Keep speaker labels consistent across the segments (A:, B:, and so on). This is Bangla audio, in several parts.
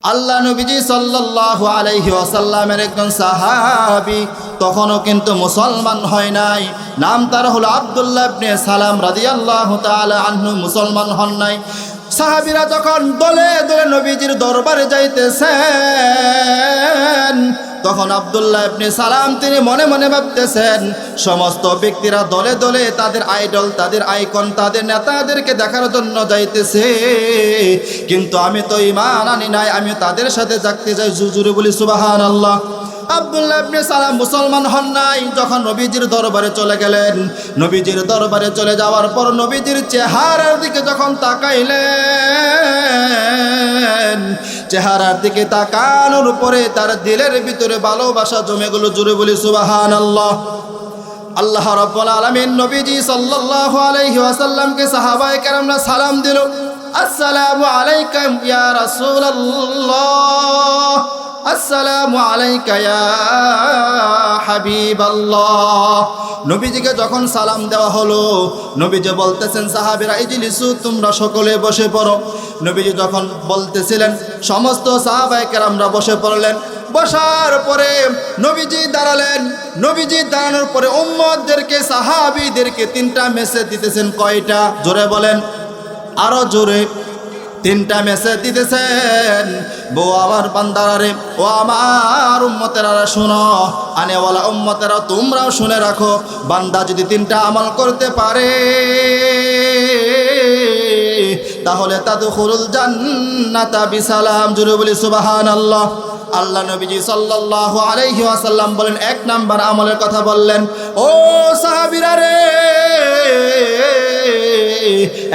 A: আল্লাহ নবীজি সাল্লাল্লাহু আলাইহি ওয়াসাল্লামের একজন সাহাবী তখনও কিন্তু মুসলমান হয় নাই। নাম তার হলো আব্দুল্লাহ ইবনে সালাম রাদিয়াল্লাহু তাআলা আনহু, মুসলমান হন নাই। সাহাবীরা যখন দলে দলে নবীজির দরবারে যাইতেছেন, তখন আব্দুল্লাহ ইবনে সালাম তিনি মনে মনে ভাবতেছেন, সমস্ত ব্যক্তিরা দলে দলে তাদের আইডল, তাদের আইকন, তাদের নেতাদেরকে দেখার জন্য যাইতেছে, কিন্তু আমি তো ঈমান আনি নাই, আমি তাদের সাথে থাকতে চাই। জুজুরে বলি সুবহানাল্লাহ। আব্দুল্লাহ ইবনে সালাম মুসলমান হন নাই। যখন নবীজির দরবারে চলে গেলেন, নবীজির দরবারে চলে যাওয়ার পর নবীজির চেহারার দিকে যখন তাকাইলেন, চেহারার দিকে তাকানোর পরে তার দিলের ভিতরে ভালোবাসা জমে গেল। জুড়ে বলি সুবহানাল্লাহ। আল্লাহ রাব্বুল আলামিন নবীজি সাল্লাল্লাহু আলাইহি ওয়াসাল্লামকে সাহাবায়ে কেরামরা সালাম দিল, আসসালামু আলাইকুম ইয়া রাসূলুল্লাহ, আসসালামু আলাইকা ইয়া হাবিবাল্লাহ। নবীজিকে যখন সালাম দেওয়া হলো, নবীজি বলতেছেন, সাহাবীরা ইজলিসু, তোমরা সকলে বসে পড়ো। নবীজি যখন বলতেছিলেন, সমস্ত সাহাবায়ে কেরামরা বসে পড়লেন। বসার পরে নবীজি দাঁড়ালেন। নবীজি দাঁড়ানোর পরে উম্মতদেরকে, সাহাবীদেরকে তিনটা মেসেজ দিতেছেন। কয়টা? জোরে বলেন, আরো জোরে। তিনটা মেসেজ দিতেছেন। বউ আমার বান্দারা রে, ও আমার উম্মতেরা শুনো, আনেওয়ালা উম্মতেরা তোমরাও শুনে রাখো, বান্দা যদি তিনটা আমল করতে পারে তাহলে তাদখুলুল জান্নাতা বিসালাম। জোরে বলি সুবহানাল্লাহ। আল্লাহ নবীজি সাল্লাল্লাহু আলাইহি ওয়াসাল্লাম বলেন, এক নাম্বার আমলের কথা বললেন, ও সাহাবীরা রে,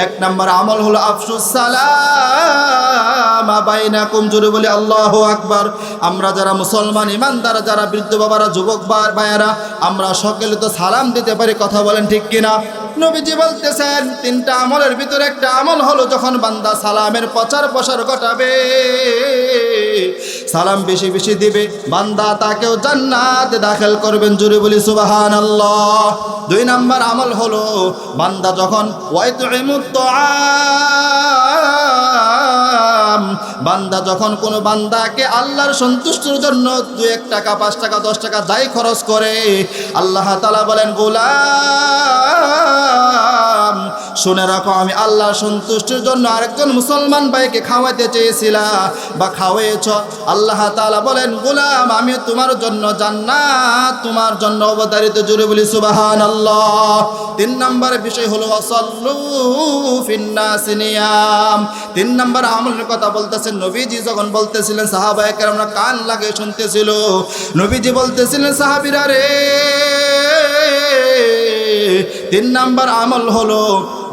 A: এক নাম্বার আমল হলো আফসুস সালাম বাইনাকুম। জোরে বলি আল্লাহু আকবার। আমরা যারা মুসলমান ইমানদার, যারা বৃদ্ধ বাবারা, যুবক ভাইয়ারা, আমরা সকলে তো সালাম দিতে পারি, কথা বলেন ঠিক কিনা? নবীজি বলতেছেন, তিনটা আমলের ভিতরে একটা আমল হলো যখন বান্দা সালামের প্রচার প্রসার ঘটাবে, সালাম বেশি বেশি দিবে, বান্দা তাকেও জান্নাতে দাখিল করবেন। জোরে বলি সুবহানাল্লাহ। দুই নাম্বার আমল হলো বান্দা যখন ওয়াইতুইমুত তাআম, বান্দা যখন কোনো বান্দাকে আল্লাহর সন্তুষ্টির জন্য 2-1 টাকা, 5 টাকা, 10 টাকা যাই খরচ করে, আল্লাহ তাআলা বলেন, গোলাম শুনে রাখো, আমি আল্লাহর সন্তুষ্টির জন্য আরেকজন মুসলমান ভাইকে খাওয়াতে চেয়েছিলাম বা খাওয়াইছ, আল্লাহ তাআলা বলেন, গোলাম আমি তোমার জন্য জান্নাত তোমার জন্য অবধারিত। জুড়ে বলি সুবহানাল্লাহ। 3 নম্বর বিষয় হলো ওয়াসাল্লু ফিন্নাসি নিয়াম। 3 নম্বর আমলের কথা বলতেছেন নবীজি যখন বলতেছিলেন, সাহাবায়ে কেরামরা কান লাগিয়ে শুনতেছিল। নবীজি বলতেছিলেন, সাহাবীরা রে, 3 নম্বর আমল হলো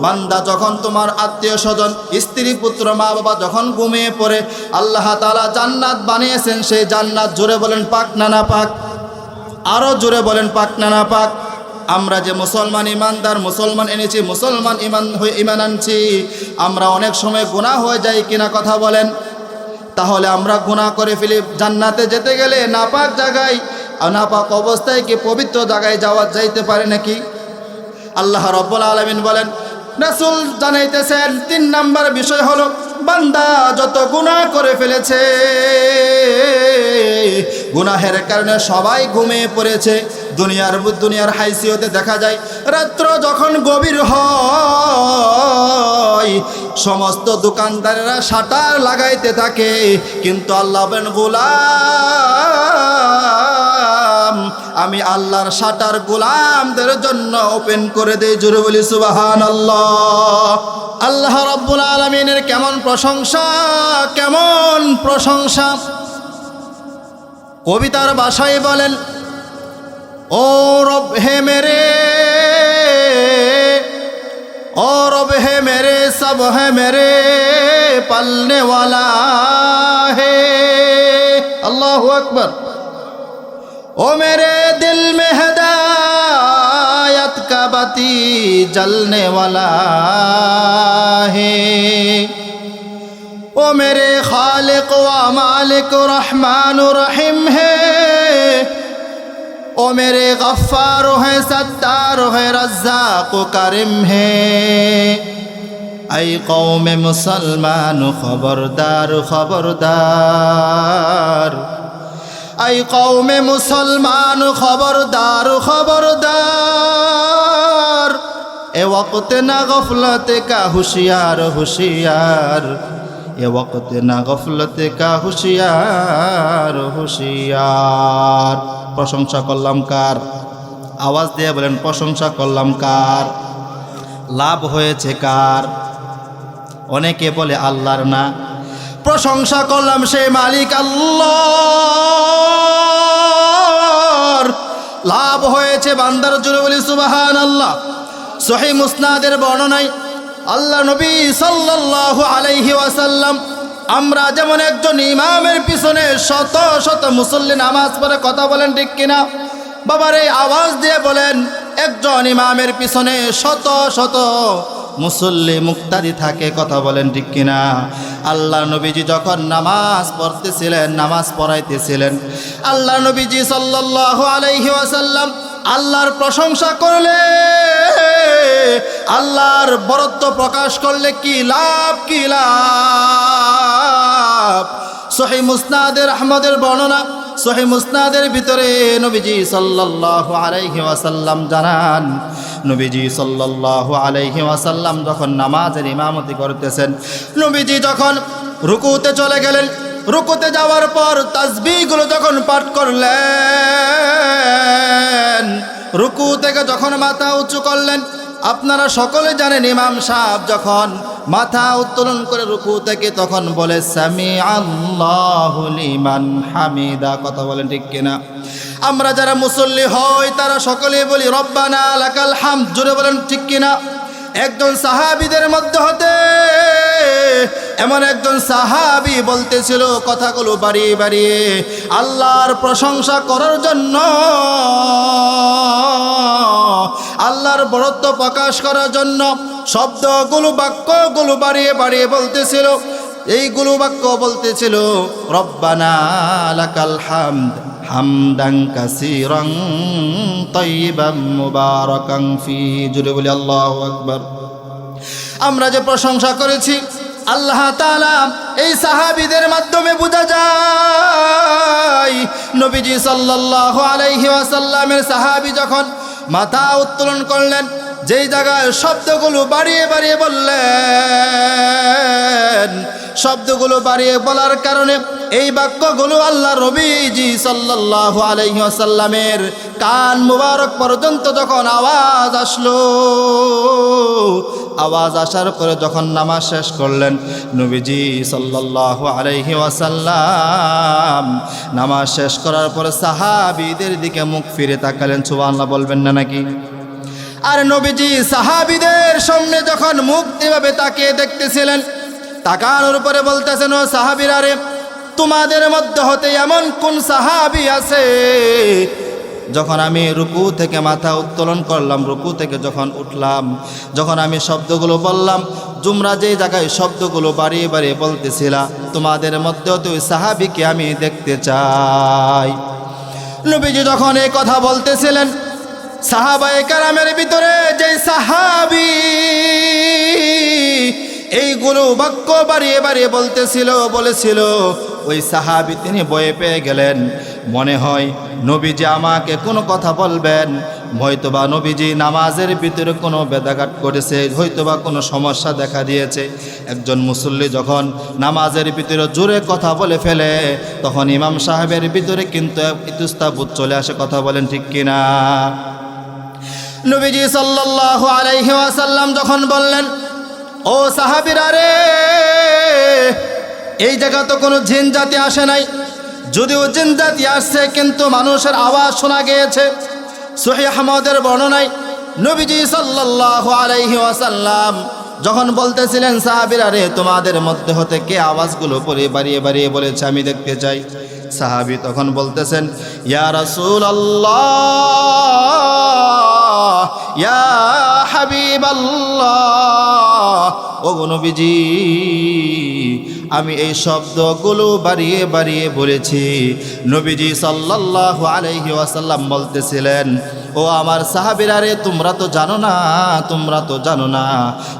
A: বান্দা যখন তোমার আত্মীয় স্বজন, স্ত্রী পুত্র, মা বাবা যখন ঘুমিয়ে পড়ে, আল্লাহ তাআলা জান্নাত বানিয়েছেন, সেই জান্নাত জোরে বলেন পাক না না পাক? আরো জোরে বলেন পাক না না পাক? আমরা যে মুসলমান ইমানদার, মুসলমান এনেছি, মুসলমান ইমান আনছি, আমরা অনেক সময় গুনাহ হয়ে যাই কিনা, কথা বলেন? তাহলে আমরা গুনাহ করে ফেলি, জান্নাতে যেতে গেলে নাপাক জায়গায়, নাপাক অবস্থায় কি পবিত্র জায়গায় যাইতে পারে নাকি? আল্লাহ রাব্বুল আলামিন বলেন, রাসূল জানাইতেছেন, 3 নাম্বার বিষয় হলো বান্দা যত গুনাহ করে ফেলেছে, গুনাহের কারণে সবাই ঘুমিয়ে পড়েছে। দুনিয়ার হাইসিয়তে দেখা যায়, রাত্র যখন গভীর হয় সমস্ত দোকানদারেরা শাটার লাগাইতে থাকে, কিন্তু আল্লাহ বলেন, গোলাম আমি আল্লাহর শাটার গোলামদের জন্য ওপেন করে দেই। জোরে বলি সুবহানাল্লাহ। আল্লাহ রাব্বুল আলামিনের কেমন প্রশংসা, কেমন প্রশংসা! কবিতার ভাষায় বলেন, ও রব হে মেরে, ও রব হে মেরে, সব হে মেরে পালনে ওয়ালা হে। আল্লাহু আকবার। ओ मेरे दिल में हिदायत का बाती जलने वाला है, ओ मेरे खालिक व मालिक रहमान रहीम है, ओ मेरे गफ्फार है, सत्तार है, रज़्ज़ाक़ करीम है। আই কওমে মুসলমান খবরদার খবরদার, আই কওমে মুসলমান খবরদার খবরদার, এ ওয়াক্ত না গফলত কা হুশিয়ার হুশিয়ার, এ ওয়াক্ত না গফলত কা হুশিয়ার হুশিয়ার। প্রশংসা করলাম কার? আওয়াজ দিয়ে বলেন প্রশংসা করলাম কার? লাভ হয়েছে কার? অনেকে বলে আল্লাহর, না, প্রশংসা করলাম সেই মালিক আল্লাহর। লাভ হয়েছে বান্দার, জোরে বলি সুবহানাল্লাহ। সহিহ মুসনাদের বর্ণনায় আল্লাহ নবী সাল্লাল্লাহু আলাইহি ওয়াসাল্লাম, আমরা যেমন একজন ইমামের পিছনে শত শত মুসল্লি নামাজ পড়ে, কথা বলেন ঠিক কিনা? বাবার এই আওয়াজ দিয়ে বলেন, একজন ইমামের পিছনে শত শত মুসল্লি মুক্তাদি থাকে, কথা বলেন ঠিক কিনা? আল্লাহ নবীজি যখন নামাজ পড়তেছিলেন, নামাজ পড়াইতেছিলেন, আল্লাহ নবীজি সাল্লাল্লাহু আলাইহি ওয়াসাল্লাম আল্লাহর প্রশংসা করলে, আল্লাহর বরত্ব প্রকাশ করলে কি লাভ, কি লাভ। সহিহ মুসনাদের আহমদের বর্ণনা, সহিহ মুসনাদের ভিতরে নবীজি সাল্লাল্লাহু আলাইহি ওয়াসাল্লাম জানান, নবীজি সাল্লাল্লাহু আলাইহি ওয়াসাল্লাম যখন নামাজের ইমামতি করতেছেন, নবীজি যখন রুকুতে চলে গেলেন, রুকুতে যাওয়ার পর তাসবিহগুলো যখন পাঠ করলেন, রুকু থেকে যখন মাথা উঁচু করলেন, আপনারা সকলে জানেন ইমাম সাহেব যখন মাথা উত্তোলন করে রুকু থেকে তখন বলে সামি আল্লাহু লিমান হামিদা, কথা বলেন ঠিক কিনা? আমরা যারা মুসল্লি হই তারা সকলে বলি রব্বানা লাকাল হামদ, জোরে বলেন ঠিক কিনা? একজন সাহাবীদের মধ্যে হতে এমন একজন সাহাবী বলতেছিল কথাগুলো বাড়িয়ে বাড়িয়ে আল্লাহর প্রশংসা করার জন্য, আল্লাহর বরত্ব প্রকাশ করার জন্য শব্দগুলো বাক্যগুলো বাড়িয়ে বাড়িয়ে বলতেছিল। এইগুলো বাক্য বলতেছিল রব্বানা লাকাল হামদ হামদান কাসীরান তাইয়িবান মুবারাকান ফি, জুড়ে বলি আল্লাহু আকবার। আমরা যে প্রশংসা করেছি আল্লাহ তাআলা এই সাহাবীদের মাধ্যমে বোঝা যায়, নবীজি সাল্লাল্লাহু আলাইহি ওয়াসাল্লামের সাহাবী যখন মাথা উত্তোলন করলেন, যেই জায়গায় শব্দগুলো বাড়িয়ে বাড়িয়ে বললেন, শব্দগুলো বাড়িয়ে বলার কারণে এই বাক্যগুলো আল্লাহ নবীজি সাল্লাল্লাহু আলাইহি ওয়াসাল্লামের কান মুবারক পর্যন্ত যখন আওয়াজ আসলো, আওয়াজ আসার পরে যখন নামাজ শেষ করলেন, নবীজি সাল্লাল্লাহু আলাইহি ওয়াসাল্লাম নামাজ শেষ করার পরে সাহাবীদের দিকে মুখ ফিরে তাকালেন। সুবহানাল্লাহ বলবেন না নাকি? আর নবীজি সাহাবীদের সামনে যখন মুখ এভাবে তাকিয়ে দেখতেছিলেন, তাকানোর পরে বলতেছেন, ও সাহাবীরা রে, তোমাদের মধ্যে হতে এমন কোন সাহাবী আছে যখন আমি রুকু থেকে মাথা উত্তোলন করলাম, রুকু থেকে যখন উঠলাম, যখন আমি শব্দগুলো বললাম, তোমরা যে জায়গায় শব্দগুলো বাড়িয়ে বাড়িয়ে বলতেছিলা, তোমাদের মধ্যেও তো ওই সাহাবীকে আমি দেখতে চাই। নবীজি যখন এই কথা বলতেছিলেন, সাহাবায়ে কেরামের ভিতরে যে সাহাবী এইগুলো বাক্য বাড়িয়ে বাড়িয়ে বলেছিল, ওই সাহাবী তিনি ভয় পেয়ে গেলেন। মনে হয় নবীজি আমাকে কোনো কথা বলবেন, হয়তোবা নবীজি নামাজের ভিতরে কোনো বেদাঘাত করেছে, হয়তোবা কোনো সমস্যা দেখা দিয়েছে। একজন মুসল্লি যখন নামাজের ভিতরে জোরে কথা বলে ফেলে, তখন ইমাম সাহেবের ভিতরে কিন্তু ইতস্তাবোধ চলে আসে, কথা বলেন ঠিক কিনা? নবীজি সাল্লাল্লাহু আলাইহি ওয়াসাল্লাম যখন বললেন, ও সাহাবীরা রে, এই জায়গা তো কোনো জিন জাতি আসে নাই, যদিও জিন জাতি আসছে কিন্তু মানুষের আওয়াজ শোনা গিয়েছে। সহিহ আহমদের বর্ণনায় নবীজি সাল্লাল্লাহু আলাইহি ওয়াসাল্লাম যখন বলতেছিলেন, সাহাবীরা রে, তোমাদের মধ্যে হতে কে আওয়াজগুলো পরে বাড়িয়ে বাড়িয়ে বলেছে আমি দেখতে চাই। সাহাবী তখন বলতেছেন, ইয়া রাসূলুল্লাহ, ইয়া হাবিবাল্লাহ, ও নবীজি, আমি এই শব্দগুলো বাড়িয়ে বাড়িয়ে বলেছি। নবীজি সাল্লাল্লাহু আলাইহি ওয়াসাল্লাম বলতেছিলেন, ও ও আমার সাহাবীরা রে, তোমরা তো জানো না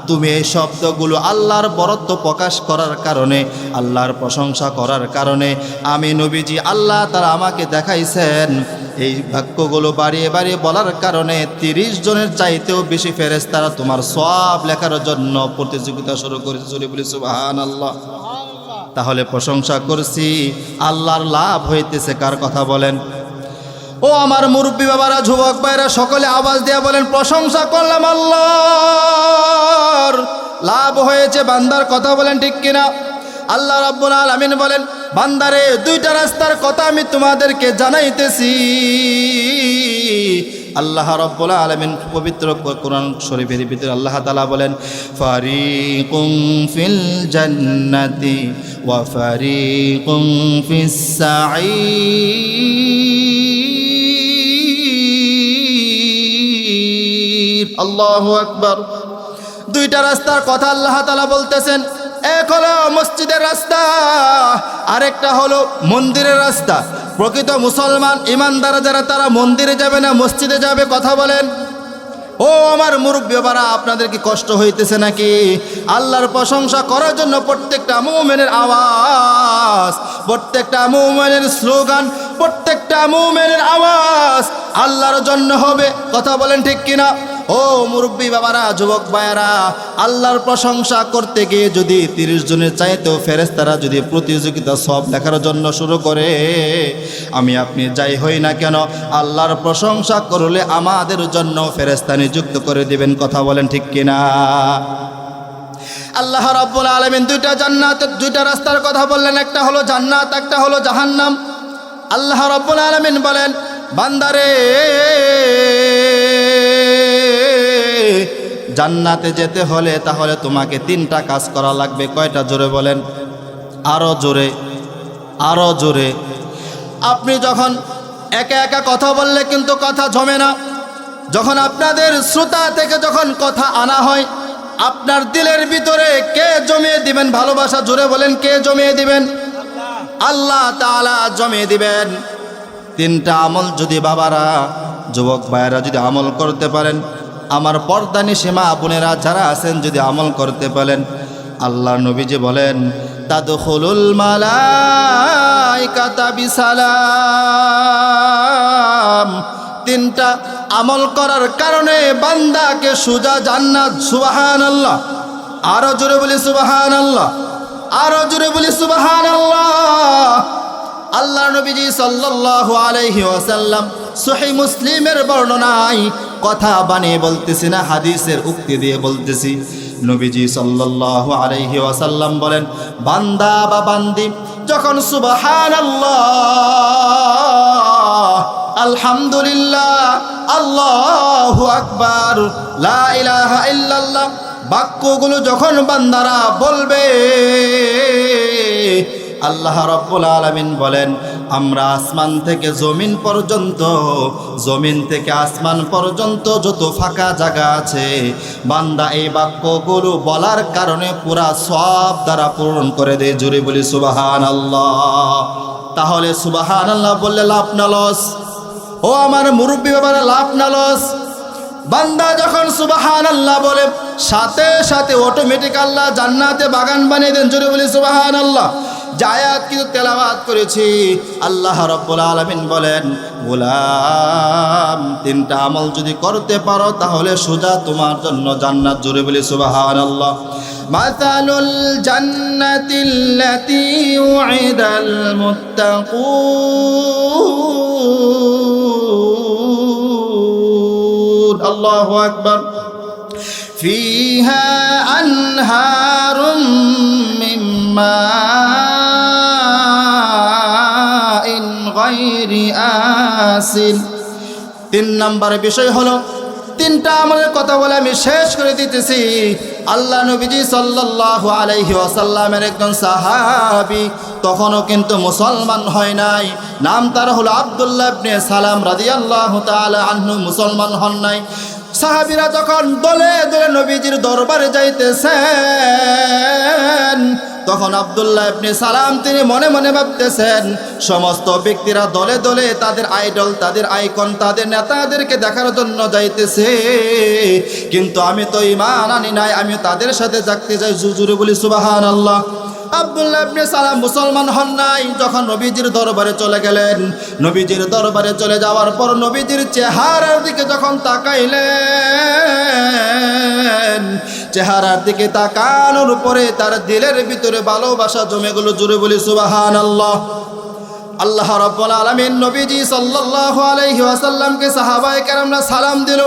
A: তুমি এই শব্দগুলো আল্লাহর বরত্ব প্রকাশ করার কারণে, আল্লাহর প্রশংসা করার কারণে আমি নবীজি আল্লাহ তারা আমাকে দেখাইছেন। এই বাক্যগুলো বাড়িয়ে বাড়িয়ে বলার কারণে 30 জনের চাইতেও বেশি ফেরেশতারা তোমার সওয়াব লেখার জন্য প্রতিযোগিতা শুরু করেছে। জোরে বলি সুবহানাল্লাহ। তাহলে প্রশংসা করছি, আল্লাহর লাভ হইতেছে কার কথা বলেন? ও আমার মুরব্বী বাবারা, যুবক ভাইরা, সকলে আওয়াজ দিয়ে বলেন প্রশংসা করলাম আল্লাহর, লাভ হয়েছে বান্দার। কথা বলেন ঠিক কিনা? আল্লাহ রাব্বুল আলামিন বলেন, বান্দারে দুইটা রাস্তার কথা আমি তোমাদেরকে জানাইতেছি। আল্লাহ রাব্বুল আলামিন পবিত্র কোরআন শরীফের ভিতরে আল্লাহ তাআলা বলেন, ফারিকুম ফিল জান্নাতি ওয়া ফারিকুম ফিস সাঈর। আল্লাহু আকবার। দুইটা রাস্তার কথা আল্লাহ তাআলা বলতেছেন। এক হলো মসজিদের রাস্তা, আরেকটা হলো মন্দিরের রাস্তা। প্রকৃত মুসলমান ইমানদার যারা, তারা মন্দিরে যাবে না মসজিদে যাবে? কথা বলেন। ও আমার মুরব্বী বাবারা, আপনাদের কি কষ্ট হইতেছে নাকি? আল্লাহর প্রশংসা করার জন্য প্রত্যেকটা মুমিনের আওয়াজ, প্রত্যেকটা মুমিনের স্লোগান, প্রত্যেকটা মুমিনের আওয়াজ আল্লাহর জন্য হবে। কথা বলেন ঠিক কিনা? ও মুরব্বী বাবারা, যুবক ভাইয়েরা, আল্লাহর প্রশংসা করতে গিয়ে যদি 30 জনের চাইতেও ফেরেশতারা যদি প্রতিযোগিতা সব লেখার জন্য শুরু করে, আমি আপনি যাই হই না কেন, আল্লাহর প্রশংসা করলে আমাদের জন্য ফেরেশতা নিযুক্ত করে দিবেন। কথা বলেন ঠিক কিনা? আল্লাহ রাব্বুল আলামিন দুইটা জান্নাতের দুইটা রাস্তার কথা বললেন, একটা হলো জান্নাত, একটা হলো জাহান্নাম। আল্লাহ রাব্বুল আলামিন বলেন, বান্দারে জান্নাতে যেতে হলে তাহলে তোমাকে 3টা কাজ করা লাগবে। কয়টা? জোরে বলেন, আরো জোরে, আরো জোরে। আপনি যখন একা একা কথা বললে কিন্তু কথা জমে না। যখন আপনাদের শ্রোতা থেকে যখন কথা আনা হয়, আপনার দিলের ভিতরে কে জমিয়ে দিবেন ভালোবাসা? জোরে বলেন, কে জমিয়ে দিবেন? আল্লাহ তাআলা জমিয়ে দিবেন। 3টা আমল যদি বাবারা, যুবক ভাইয়েরা যদি আমল করতে পারেন, আমার পর্দানিশী মা বোনেরা যারা আছেন যদি আমল করতে পারেন, আল্লাহ নবীজি বলেন, তাদখুলুল মালাইকাতা বিসালাম। 3টা আমল করার কারণে বান্দাকে সুজা জান্নাত। সুবহানাল্লাহ। আরো জোরে বলি সুবহানাল্লাহ, আরো জোরে বলি সুবহানাল্লাহ। আল্লাহ নবীজি সাল্লাল্লাহু আলাইহি ওয়াসাল্লাম সহিহ মুসলিমের বর্ণনায়, কথা বানিয়ে বলতেছি না, হাদিসের উক্তি দিয়ে বলতেছি। নবীজি সাল্লাল্লাহু আলাইহি ওয়াসাল্লাম বলেন, বান্দা বা বান্দি যখন সুবহানাল্লাহ, আলহামদুলিল্লাহ, আল্লাহু আকবার, লা ইলাহা ইল্লাল্লাহ বাক্যগুলো যখন বান্দারা বলবে, আল্লাহ রাব্বুল আলামিন বলেন, আমরা আসমান থেকে জমিন পর্যন্ত, জমিন থেকে আসমান পর্যন্ত যত ফাঁকা জায়গা আছে, বান্দা এই বাক্যগুলো বলার কারণে পুরা সব দ্বারা পূরণ করে দেয়। জোরে বলি সুবহানাল্লাহ। তাহলে সুবহানাল্লাহ বললে লাভ না লস? ও আমার মুরব্বী বাবারা, লাভ না লস? বান্দা যখন সুবহানাল্লাহ বলে, সাথে সাথে অটোমেটিক আল্লাহ জান্নাতে বাগান বানিয়ে দেন। জোরে বলি সুবহানাল্লাহ। যে আয়াত কিন্তু তেলাওয়াত করেছি, আল্লাহ রাব্বুল আলামিন বলেন, গোলাম 3টা আমল যদি করতে পারো তাহলে সোজা তোমার জন্য জান্নাত। জোরে বলি সুবহানাল্লাহ। মাসালুল জান্নাতিল্লাতী উইদাল মুত্তাকুন। আল্লাহু আকবার। ফিহা আনহারুম মিন মাইন গায়রি আসিন। 3 নম্বর বিষয় হলো, 3টা আমলের কথা বলে আমি শেষ করে দিতেছি। আল্লাহ নবীজি সাল্লাল্লাহু আলাইহি ওয়াসাল্লামের একজন সাহাবী, তখনও কিন্তু মুসলমান হয় নাই, নাম তার হলো আব্দুল্লাহ ইবনে সালাম রাদিয়াল্লাহু তাআলা আনহু, মুসলমান হন নাই। সাহাবীরা যখন দলে দলে নবীজির দরবারে যাইতেছেন, তখন আব্দুল্লাহ ইবনে সালাম তিনি মনে মনে ভাবতেছেন, সমস্ত ব্যক্তিরা দলে দলে তাদের আইডল, তাদের আইকন, তাদের নেতাদেরকে দেখার জন্য যাইতেছে, কিন্তু আমি তো ঈমান আনি নাই, আমি তাদের সাথে থাকতে চাই। জুজুরে বলি সুবহানাল্লাহ। আব্দুল্লাহ ইবনে সালাম মুসলমান হন নাই, যখন নবীজির দরবারে চলে গেলেন, নবীজির দরবারে চলে যাওয়ার পর নবীজির চেহারার দিকে যখন তাকাইলেন, চেহারার দিকে তাকানোর পরে তার দিলের ভিতরে ভালোবাসা জমে গেল। জুড়ে বলি সুবহানাল্লাহ। আল্লাহ রাব্বুল আলামিন নবীজি সাল্লাল্লাহু আলাইহি ওয়াসাল্লামকে সাহাবায়ে কেরামরা সালাম দিল,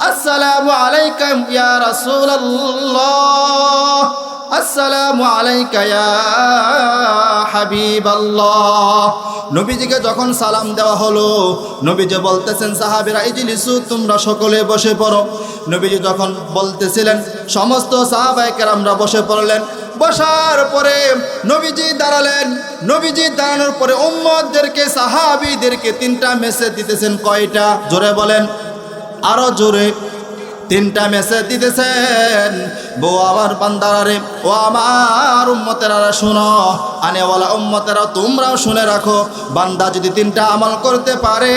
A: আসসালামু আলাইকুম ইয়া রাসূলুল্লাহ, আসসালামু আলাইকা ইয়া হাবিবাল্লাহ। নবীজিকে যখন সালাম দেওয়া হলো, নবীজি বলতেছেন, সাহাবীরা ইজলিসু, তোমরা সকলে বসে পড়ো। নবীজি যখন বলতেছিলেন, সমস্ত সাহাবায়ে কেরামরা বসে পড়লেন। বসার পরে নবীজি দাঁড়ালেন। নবীজি দাঁড়ানোর পরে উম্মতদেরকে, সাহাবীদেরকে 3টা মেসেজ দিতেছেন। কয়টা? জোরে বলেন, আরো জোরে। 3টা মেসেজ দিতেছেন। বউ আমার বান্দারা রে, ও আমার উম্মতেরা শুনো, আনেওয়ালা উম্মতেরা তোমরাও শুনে রাখো, বান্দা যদি 3টা আমল করতে পারে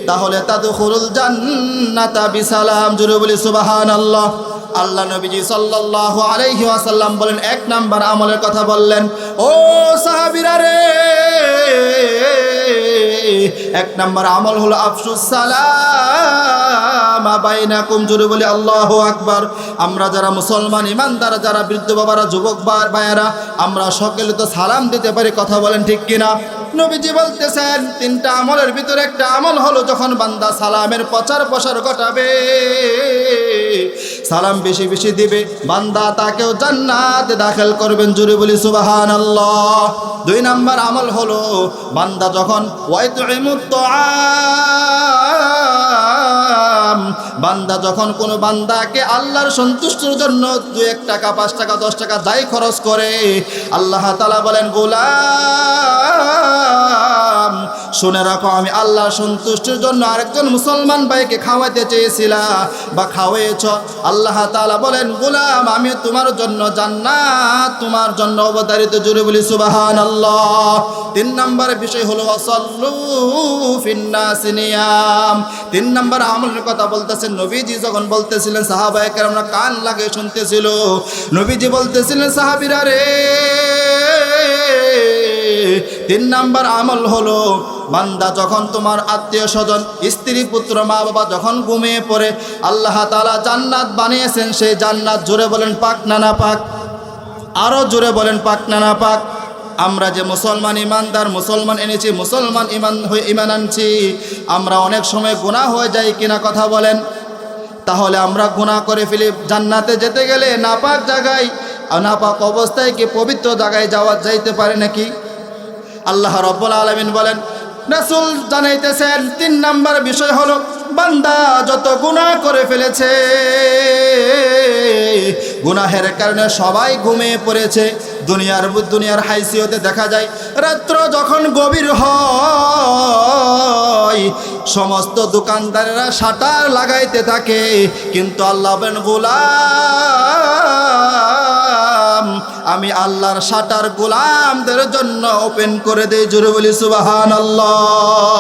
A: তাহলে তাদখুলুল জান্নাতা বিসালাম। জোরে বলি সুবহানাল্লাহ। আল্লাহ নবীজি সাল্লাল্লাহু আলাইহি ওয়াসাল্লাম বলেন, 1 নাম্বার আমলের কথা বললেন। ও সাহাবীরা রে, 1 নাম্বার আমল হলো আফসুস সালাম বাইনাকুম। জোরে বলি আল্লাহু আকবার। আমরা যারা মুসলমান ইমানদার, যারা বৃদ্ধ বাবারা, যুবক ভাইয়েরা, আমরা সকলে তো সালাম দিতে পারি, কথা বলেন ঠিক কিনা? নবীজি বলতেছেন 3টা আমলের ভিতরে একটা আমল হলো যখন বান্দা সালামের প্রচার প্রসার ঘটাবে, সালাম বেশি বেশি দিবে, বান্দা তাকেও জান্নাতে দাখিল করবেন। জোরে বলি সুবহানাল্লাহ। 2 নাম্বার আমল হলো বান্দা যখন ওয়াইতুইমুত তাআম, বান্দা যখন কোনো বান্দাকে আল্লাহর সন্তুষ্টির জন্য 2-1 টাকা, 5 টাকা, 10 টাকা যাই খরচ করে, আল্লাহ তাআলা বলেন, গোলাম শুনে রাখো, আমি আল্লাহর সন্তুষ্টির জন্য আরেকজন মুসলমান ভাইকে খাওয়াতে চেয়েছিলাম বা খাওয়াইছ, আল্লাহ তাআলা বলেন, গোলাম আমি তোমার জন্য জান্নাত তোমার জন্য অবধারিত। জোরে বলি সুবহানাল্লাহ। 3 নাম্বার বিষয় হলো ওয়াসাল্লু ফিন্নাসি নিয়াম। 3 নাম্বার আমলের কথা বলতেছেন নবীজি যখন বলতেছিলেন, সাহাবায়ে কেরামরা কান লাগিয়ে শুনতেছিল। নবীজি বলতেছিলেন, সাহাবীরা রে, 3 নাম্বার আমল হলো বান্দা যখন তোমার আত্মীয় স্বজন, স্ত্রী, পুত্র, মা বাবা যখন ঘুমিয়ে পড়ে, আল্লাহ তাআলা জান্নাত বানিয়েছেন, সেই জান্নাত জোরে বলেন পাক না না পাক? আরো জোরে বলেন পাক না না পাক? আমরা যে মুসলমান ইমানদার, মুসলমান এনেছি, মুসলমান ইমান আনছি, আমরা অনেক সময় গুনাহ হয়ে যাই কিনা, কথা বলেন? তাহলে আমরা গুনাহ করে ফেলি, জান্নাতে যেতে গেলে নাপাক জায়গায়, নাপাক অবস্থায় কি পবিত্র জায়গায় যাইতে পারে নাকি? আল্লাহ রাব্বুল আলামিন বলেন, রাসূল জানাইতেছেন 3 নাম্বার বিষয় হলো বান্দা যত গুনাহ করে ফেলেছে, গুনাহের কারণে সবাই ঘুমিয়ে পড়েছে। দুনিয়ার হাইসিয়তে দেখা যায় রাত্র যখন গভীর হয়, সমস্ত দোকানদারেরা শাটার লাগাইতে থাকে, কিন্তু আল্লাহ বলেন, গোলাম আমি আল্লাহর শাটার গোলামদের জন্য ওপেন করে দেই। জোরে বলি সুবহানাল্লাহ।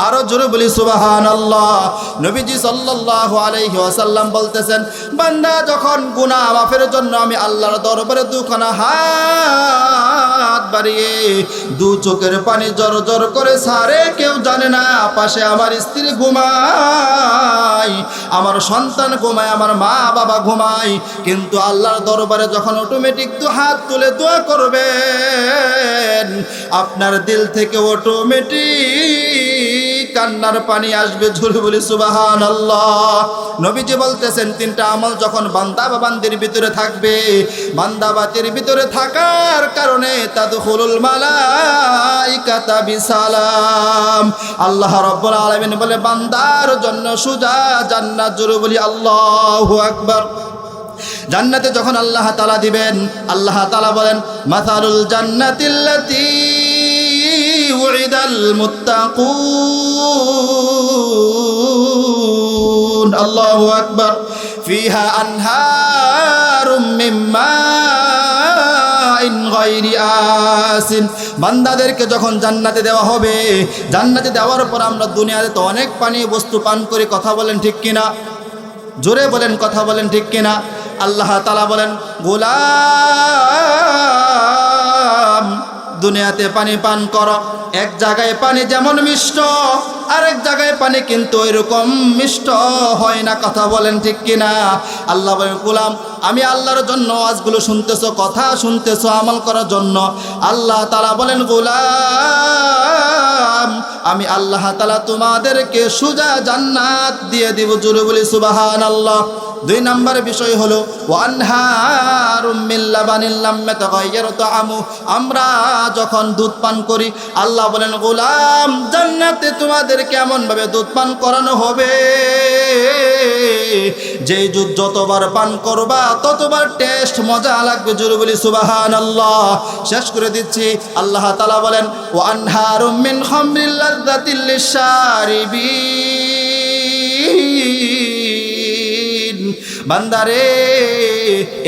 A: আরো জোরে বলি সুবহানাল্লাহ। নবীজি সাল্লাল্লাহু আলাইহি ওয়াসাল্লাম বলতেছেন, বান্দা যখন গুনাহ মাফের জন্য আমি আল্লাহর দরবারে 2খানা হাত বাড়িয়ে 2 চোখের পানি জর জর করে সারে, কেউ জানে না, পাশে আমার স্ত্রী ঘুমায়, আমার সন্তান ঘুমায়, আমার মা বাবা ঘুমায়, কিন্তু আল্লাহর দরবারে যখন অটোমেটিক 2 হাত তুলে দোয়া করবেন, আপনার দিল থেকে অটোমেটিক কান্নার পানি আসবে। জোরে বলি সুবহানাল্লাহ। নবীজি বলতেছেন 3টা আমল যখন বান্দা বা বান্দির ভিতরে থাকবে, বান্দা বাতির ভিতরে থাকার কারণে তাদখুলুল মালাইকাতা বিসালাম। আল্লাহ রাব্বুল আলামিন বলে, বান্দার জন্য সুজা জান্নাত। জোরে বলি আল্লাহু আকবার। জান্নাতে যখন আল্লাহ তাআলা দিবেন, আল্লাহ তাআলা বলেন, মাসালুল জান্নাতিল্লাতী উইদাল মুত্তাকুন, আল্লাহু আকবার, ফিহা আনহারুম মিম্মা ইন গায়রি আসিন। বান্দাদেরকে যখন জান্নাতে দেওয়া হবে, জান্নাতে দেওয়ার পর আমরা দুনিয়াতে তো অনেক পানীয় বস্তু পান করি, কথা বলেন ঠিক কিনা? জোরে বলেন, কথা বলেন ঠিক কিনা? আল্লাহ তাআলা বলেন, গোলাম দুনিয়াতে পানি পান করো, এক জায়গায় পানি যেমন মিষ্ট, আরেক জায়গায় পানি কিন্তু এরকম মিষ্ট হয় না, কথা বলেন ঠিক কিনা? আল্লাহ বলেন, গোলাম আমি আল্লাহর জন্য আজগুলো শুনতেছো, কথা শুনতেছো আমল করার জন্য। আল্লাহ তাআলা বলেন, গোলাম আমি আল্লাহ তাআলা তোমাদেরকে সুজা জান্নাত দিয়ে দিব। জোরে বলি সুবহানাল্লাহ। দুই নম্বর বিষয় হলো ওয়ানহারুম মিন লাবানিন লাম ইয়াতাগায়্যার তাআমু। আমরা যখন দুধ পান করি, আল্লাহ বলেন, গোলাম জান্নাতে তোমাদেরকে এমন ভাবে দুধ পান করানো হবে, যেই দুধ যতবার পান করবা ততবার টেস্ট মজা লাগবে। জোরে বলি সুবহানাল্লাহ। শেষ করে দিচ্ছি, আল্লাহ তাআলা বলেন, ওয়ানহারুম মিন খামরিল লাযযাতিল লিশারিবিন। বান্দারে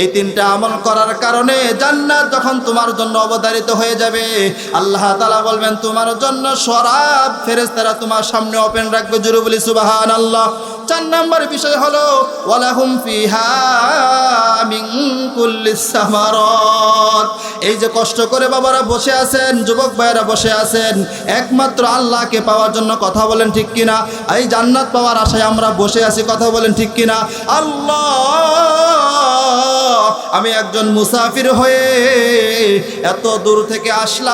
A: এই তিনটা আমল করার কারণে জান্নাত যখন তোমার জন্য অবধারিত হয়ে যাবে, আল্লাহ তাআলা বলবেন তোমার জন্য শরাব ফেরেশতারা তোমার সামনে ওপেন রাখবে। জোরে বলি সুবহানাল্লাহ। চার নম্বর বিষয় হলো ওয়ালাহুম ফিহা মিন কুল্লিস সামারাত। এই যে কষ্ট করে বাবারা বসে আছেন, যুবক ভাইয়েরা বসে আছেন, একমাত্র আল্লাহকে পাওয়ার জন্য, কথা বলেন ঠিক কিনা? এই জান্নাত পাওয়ার আশায় আমরা বসে আছি, কথা বলেন ঠিক কিনা? আল্লাহ আমি একজন মুসাফির হয়ে এত দূর থেকে আসলাম,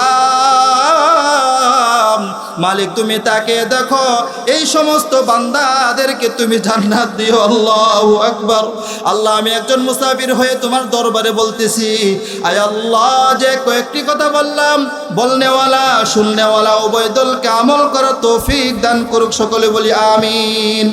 A: মালিক তুমি তাকে দেখো, এই সমস্ত বান্দাদেরকে তুমি জান্নাত দিও। আল্লাহু আকবার। আল্লাহ আমি একজন মুসাফির হয়ে তোমার দরবারে বলতেছি, আয় আল্লাহ যে কয়েকটি কথা বললাম, বলনেওয়ালা শুননেওয়ালা উভয় দলকে আমল করার তৌফিক দান করুক। সকলে বলি আমিন।